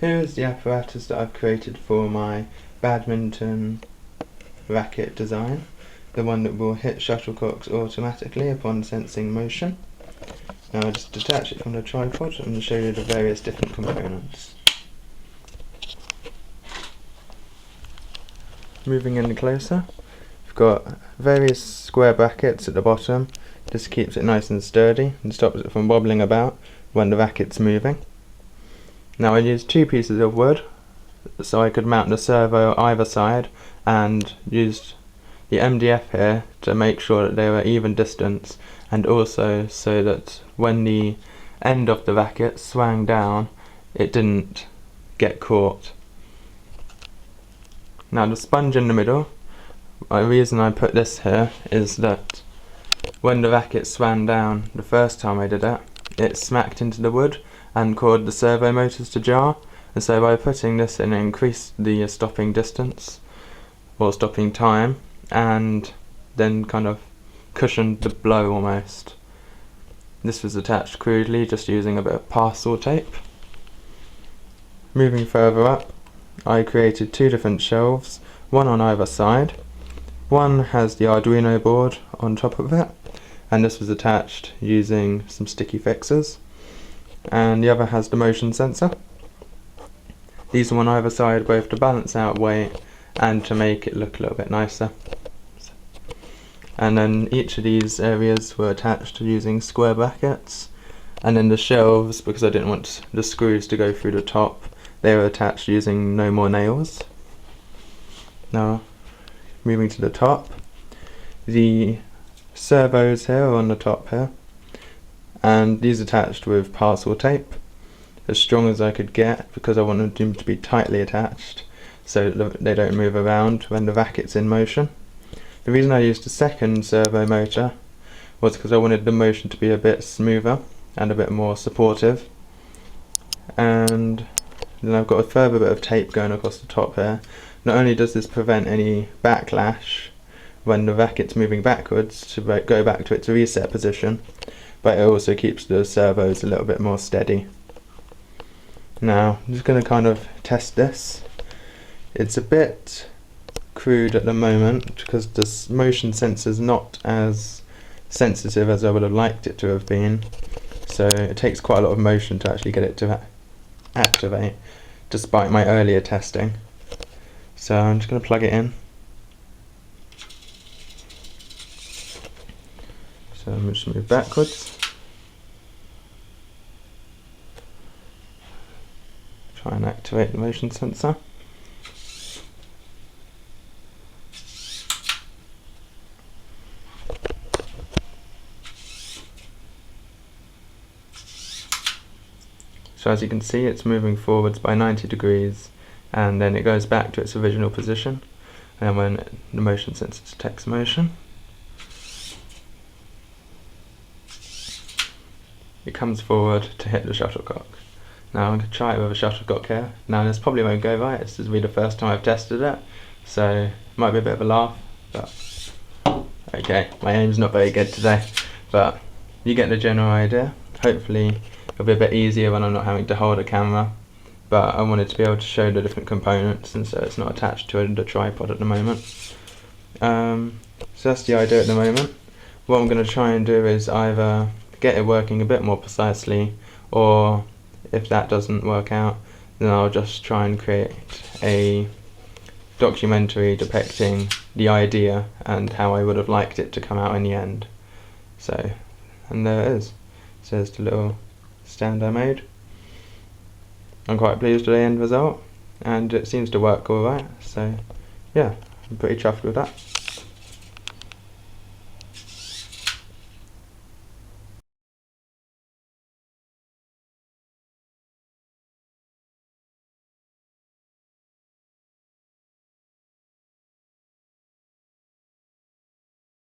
Here is the apparatus that I've created for my badminton racket design, the one that will hit shuttlecocks automatically upon sensing motion. Now I'll just detach it from the tripod and show you the various different components. Moving in closer, we've got various square brackets at the bottom. This keeps it nice and sturdy and stops it from wobbling about when the racket's moving. Now I used two pieces of wood so I could mount the servo either side, and used the MDF here to make sure that they were even distance, and also so that when the end of the racket swung down it didn't get caught. Now the sponge in the middle, the reason I put this here is that when the racket swung down the first time I did it, it smacked into the wood and caused the servo motors to jar, and so by putting this in it increased the stopping distance, or stopping time, and then kind of cushioned the blow almost. This was attached crudely just using a bit of parcel tape. Moving further up, I created two different shelves, one on either side. One has the Arduino board on top of it, and this was attached using some sticky fixers, and the other has the motion sensor. These are on either side both to balance out weight and to make it look a little bit nicer. And then each of these areas were attached using square brackets, and then the shelves, because I didn't want the screws to go through the top, they were attached using no more nails. Now moving to the top, the servos here are on the top here, and these attached with parcel tape, as strong as I could get because I wanted them to be tightly attached so that they don't move around when the racket's in motion. The reason I used a second servo motor was because I wanted the motion to be a bit smoother and a bit more supportive. And then I've got a further bit of tape going across the top here. Not only does this prevent any backlash when the racket's moving backwards to go back to its reset position, but it also keeps the servos a little bit more steady. Now I'm just going to kind of test this. It's a bit crude at the moment because the motion sensor is not as sensitive as I would have liked it to have been, so it takes quite a lot of motion to actually get it to activate, despite my earlier testing. So I'm just going to plug it in. So I'm just move backwards. Try and activate the motion sensor. So as you can see, it's moving forwards by 90 degrees, and then it goes back to its original position, and when the motion sensor detects motion, it comes forward to hit the shuttlecock. Now I'm going to try it with a shuttlecock here. Now this probably won't go right, this will be the first time I've tested it, so it might be a bit of a laugh, but okay, my aim's not very good today, but you get the general idea. Hopefully it'll be a bit easier when I'm not having to hold a camera, but I wanted to be able to show the different components, and so it's not attached to the tripod at the moment. So that's the idea at the moment. What I'm going to try and do is either get it working a bit more precisely, or if that doesn't work out, then I'll just try and create a documentary depicting the idea and how I would have liked it to come out in the end. So, and there it is. So there's the little stand I made. I'm quite pleased with the end result, and it seems to work alright, so yeah, I'm pretty chuffed with that.